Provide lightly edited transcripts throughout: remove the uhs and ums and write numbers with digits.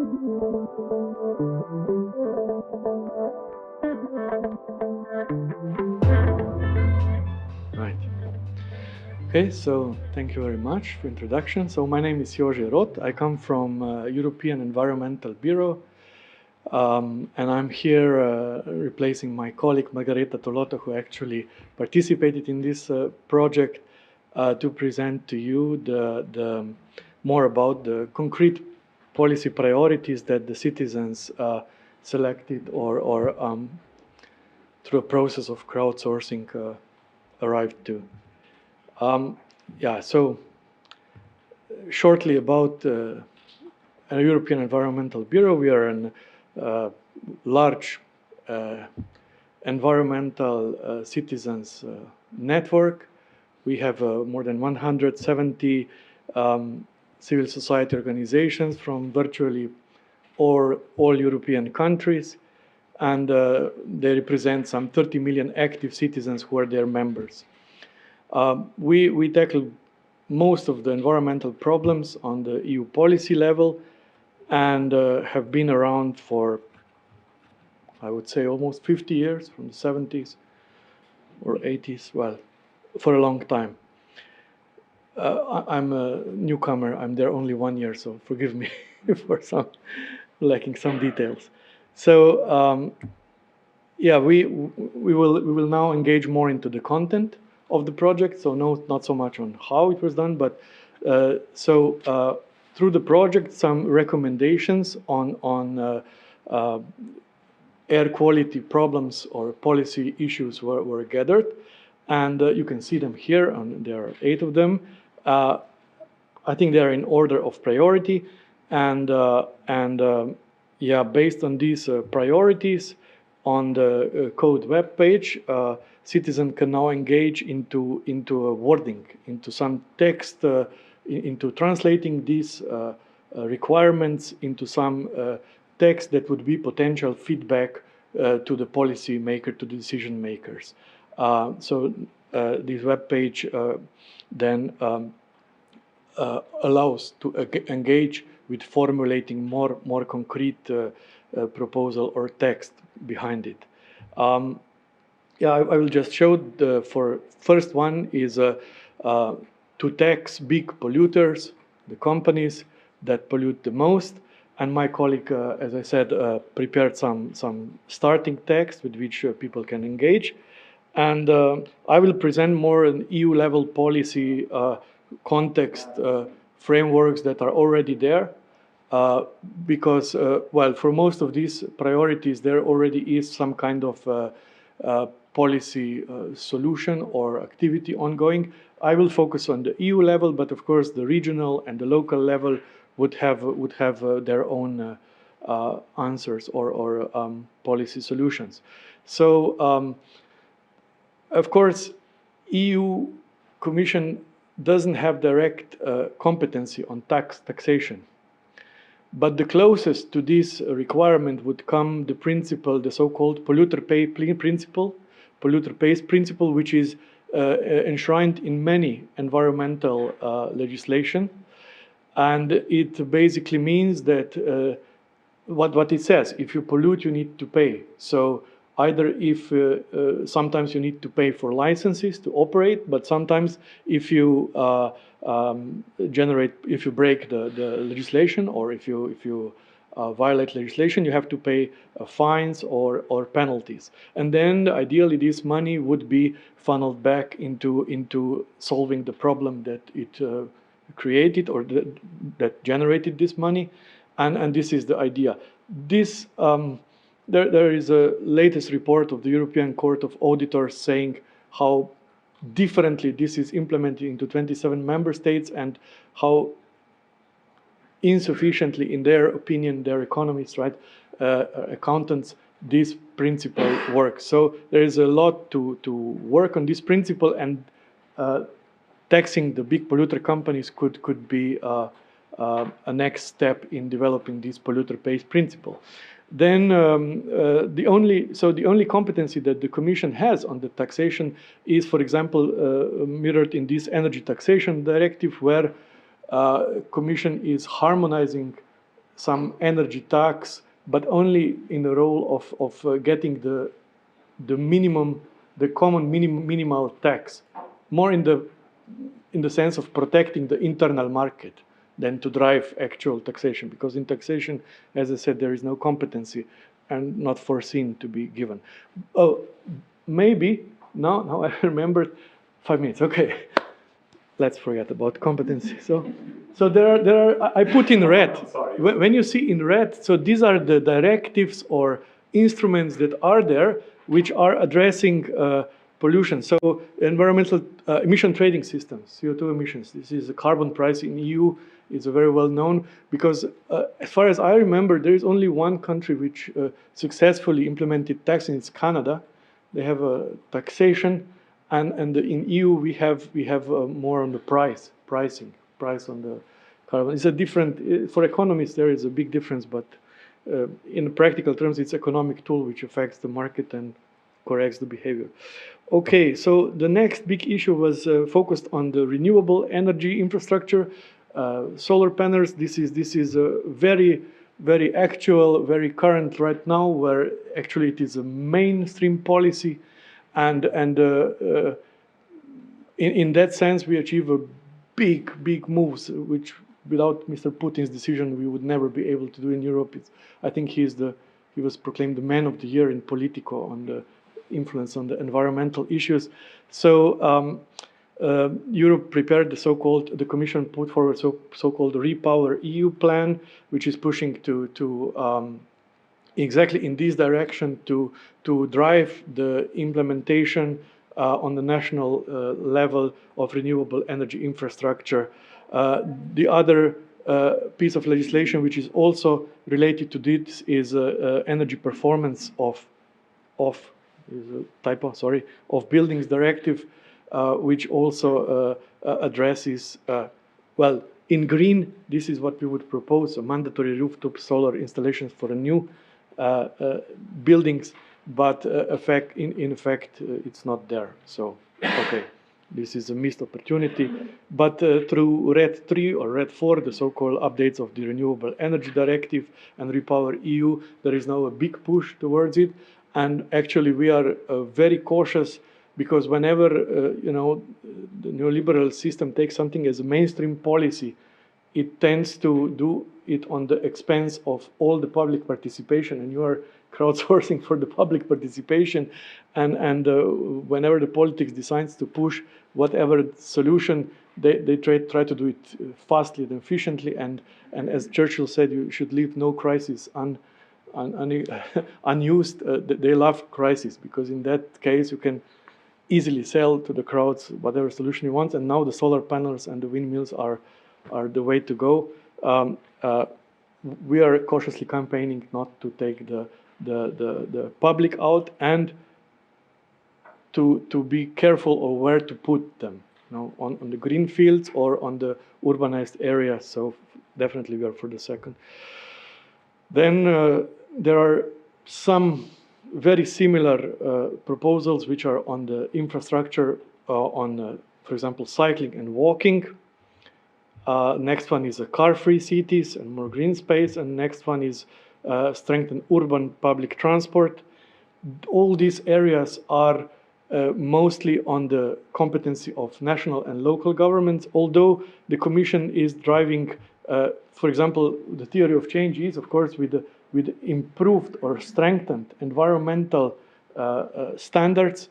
Right. Okay, so thank you very much for introduction. So my name is Jože Roth. I come from European Environmental Bureau, and I'm here replacing my colleague Margareta Tolota, who actually participated in this project, to present to you the more about the concrete policy priorities that the citizens selected or through a process of crowdsourcing arrived to. Yeah, so shortly about the European Environmental Bureau. We are a large environmental citizens network. We have more than 170 civil society organizations from virtually all European countries, and they represent some 30 million active citizens who are their members. We tackle most of the environmental problems on the EU policy level, and have been around for, I would say, almost 50 years, from the 70s or 80s, well, for a long time. I'm a newcomer. I'm there only 1 year, so forgive me for lacking some details. So yeah, we will now engage more into the content of the project. So not so much on how it was done, but through the project, some recommendations on air quality problems or policy issues were gathered, and you can see them here, and there are 8 of them. I think they are in order of priority, and yeah, based on these priorities, on the code web page, citizen can now engage into a wording, into some text, into translating these requirements into some text that would be potential feedback to the policy maker, to the decision makers. So this web page then allows to engage with formulating more concrete proposal or text behind it. Yeah, I will just show for first one is to tax big polluters, the companies that pollute the most. And my colleague, as I said, prepared some starting text with which people can engage. And I will present more an EU level policy context frameworks that are already there. Because, well, for most of these priorities, there already is some kind of policy solution or activity ongoing. I will focus on the EU level, but of course the regional and the local level would have their own answers or policy solutions. So, of course, EU Commission doesn't have direct competency on taxation. But the closest to this requirement would come the principle, the so-called polluter pays principle, which is enshrined in many environmental legislation. And it basically means that what it says, if you pollute, you need to pay. So either if sometimes you need to pay for licenses to operate, but sometimes if you if you break the legislation, or if you violate legislation, you have to pay fines or penalties. And then ideally this money would be funneled back into solving the problem that it created or that generated this money. And this is the idea. This there is a latest report of the European Court of Auditors saying how differently this is implemented into 27 member states, and how insufficiently, in their opinion, their economists, right, accountants, this principle works. So there is a lot to work on this principle, and taxing the big polluter companies could be a next step in developing this polluter pays principle. Then the only competency that the Commission has on the taxation is, for example, mirrored in this energy taxation directive, where Commission is harmonizing some energy tax, but only in the role of getting the minimum, the common minimal tax, more in the sense of protecting the internal market than to drive actual taxation, because in taxation, as I said, there is no competency and not foreseen to be given. Oh, maybe, now I remembered, 5 minutes, okay. Let's forget about competency. So there are, I put in red. When you see in red, so these are the directives or instruments that are there, which are addressing pollution. So environmental emission trading systems, CO2 emissions. This is a carbon price in EU. It's very well known because as far as I remember, there is only one country which successfully implemented taxing. It's Canada. They have a taxation. And in EU we have more on the price on the carbon. It's a different, for economists there is a big difference, but in practical terms it's economic tool which affects the market and corrects the behavior. Okay, so the next big issue was focused on the renewable energy infrastructure, solar panels. This is a very actual, very current right now, where actually it is a mainstream policy. And in that sense, we achieve a big moves, which without Mr. Putin's decision, we would never be able to do in Europe. I think he was proclaimed the man of the year in Politico on the influence on the environmental issues. So Europe prepared the Commission put forward so-called Repower EU plan, which is pushing to exactly in this direction to drive the implementation on the national level of renewable energy infrastructure. The other piece of legislation which is also related to this is energy performance of buildings directive, which also addresses, well, in green, this is what we would propose, a mandatory rooftop solar installations for a new buildings, but in fact it's not there. So okay, this is a missed opportunity. But through RED 3 or RED 4, the so-called updates of the Renewable Energy Directive and Repower EU, there is now a big push towards it. And actually we are very cautious, because whenever the neoliberal system takes something as a mainstream policy, it tends to do it on the expense of all the public participation, and you are crowdsourcing for the public participation. And whenever the politics decides to push whatever solution, they try to do it fastly and efficiently. And as Churchill said, you should leave no crisis unused. They love crisis, because in that case you can easily sell to the crowds whatever solution you want. And now the solar panels and the windmills are the way to go. We are cautiously campaigning not to take the public out, and to be careful of where to put them, on the green fields or on the urbanized areas. So definitely we are for the second. Then there are some very similar proposals which are on the infrastructure, for example, cycling and walking. Next one is car-free cities and more green space, and next one is strengthen urban public transport. All these areas are mostly on the competency of national and local governments, although the Commission is driving, for example, the theory of change is, of course, with improved or strengthened environmental standards,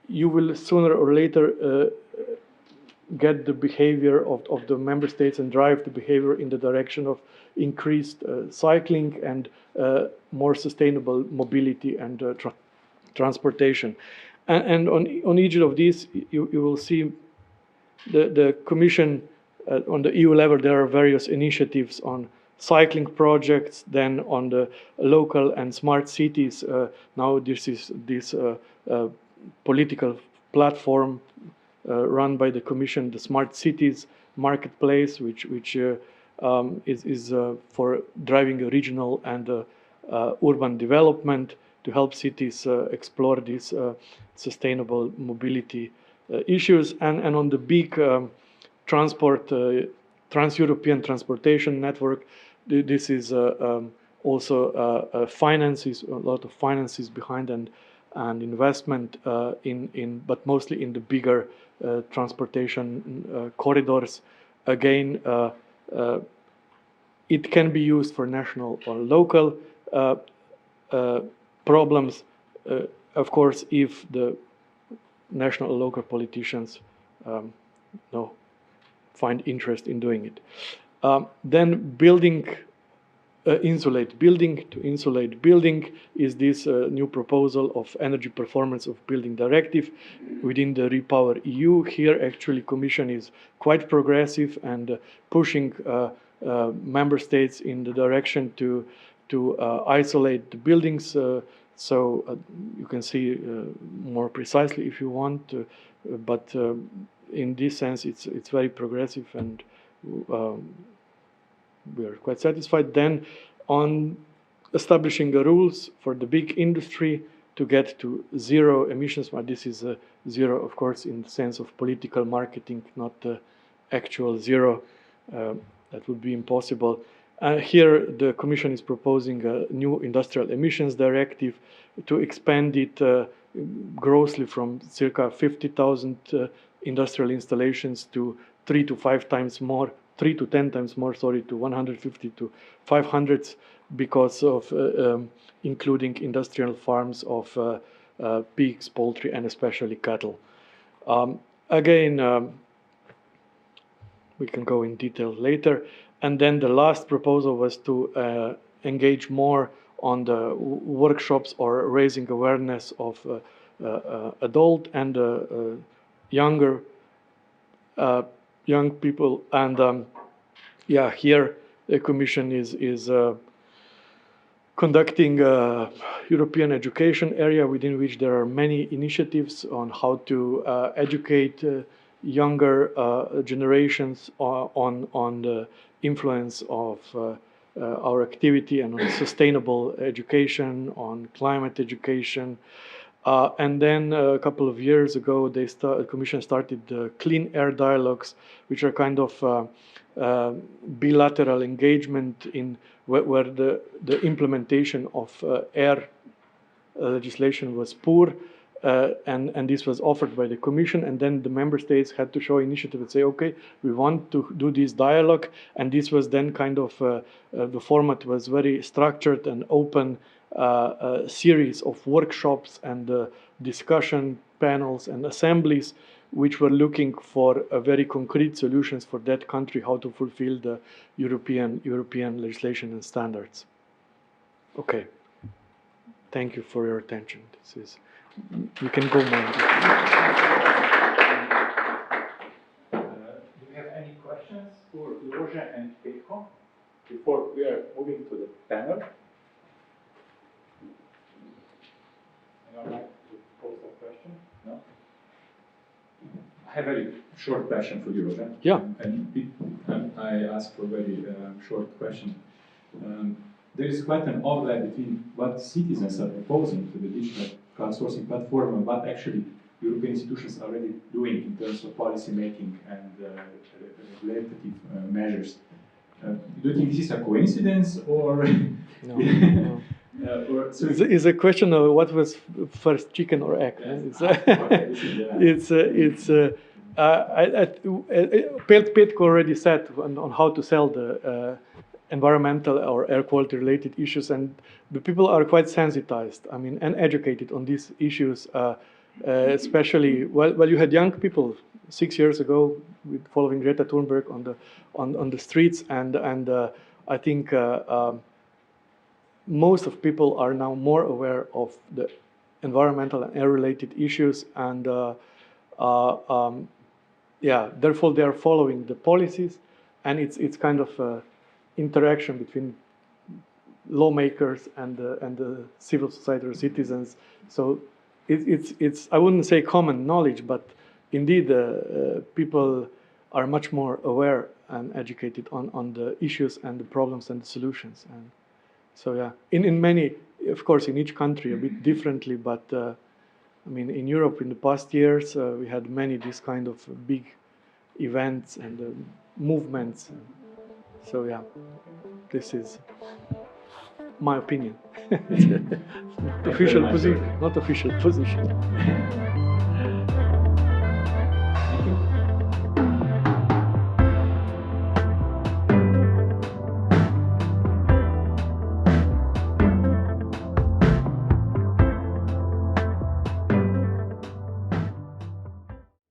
you will sooner or later get the behavior of the member states and drive the behavior in the direction of increased cycling and more sustainable mobility and transportation. And on each of these, you will see the Commission on the EU level. There are various initiatives on cycling projects, then on the local and smart cities. Now this is this political platform run by the Commission, the Smart Cities Marketplace, which is for driving a regional and urban development to help cities explore these sustainable mobility issues. And on the big transport trans-European transportation network. This is also finances, a lot of finances behind and investment but mostly in the bigger transportation corridors. Again, it can be used for national or local problems, of course, if the national or local politicians find interest in doing it. Then building, insulate building. To insulate building is this new proposal of energy performance of building directive within the Repower EU. Here, actually, Commission is quite progressive and pushing member states in the direction to isolate the buildings. So you can see more precisely if you want, but in this sense, it's very progressive, and we are quite satisfied. Then, on establishing the rules for the big industry to get to zero emissions. But this is zero, of course, in the sense of political marketing, not actual zero. That would be impossible. Here, the Commission is proposing a new industrial emissions directive to expand it grossly from circa 50,000 industrial installations to 3 to 5 times more, 3 to 10 times more, sorry, to 150 to 500, because of including industrial farms of pigs, poultry, and especially cattle. Again, we can go in detail later. And then the last proposal was to engage more on the workshops or raising awareness of adult and younger young people. And yeah, here the Commission is conducting a European education area within which there are many initiatives on how to educate younger generations on the influence of our activity and on sustainable education, on climate education. And then a couple of years ago, the Commission started the Clean Air Dialogues, which are kind of bilateral engagement where the implementation of air legislation was poor. And this was offered by the Commission, and then the member states had to show initiative and say, okay, we want to do this dialogue. And this was then kind of, the format was very structured and open, a series of workshops and discussion panels and assemblies, which were looking for very concrete solutions for that country, how to fulfill the European legislation and standards. Okay, thank you for your attention. We can go more. Do you have any questions for Jože and Petko before we are moving to the panel? Anyone like to pose a question? No? I have a very short question for you, Jože. Yeah. And I ask for a very short question. There is quite an overlap between what citizens are proposing to the digital crowdsourcing platform and what actually European institutions are already doing in terms of policy making and regulative measures. Do you think this is a coincidence or? No. No. It's a question of what was first, chicken or egg. Yes. Petko already said on how to sell the environmental or air quality related issues, and the people are quite sensitized, I mean, and educated on these issues, especially, well, you had young people 6 years ago following Greta Thunberg on the streets, and I think most of people are now more aware of the environmental and air related issues, and yeah, therefore they are following the policies, and it's kind of interaction between lawmakers and the civil society or citizens. So it's I wouldn't say common knowledge, but indeed people are much more aware and educated on the issues and the problems and the solutions. And so yeah, in many, of course, in each country a bit differently, but I mean, in Europe in the past years we had many this kind of big events and movements. So yeah, this is my opinion. Not official position.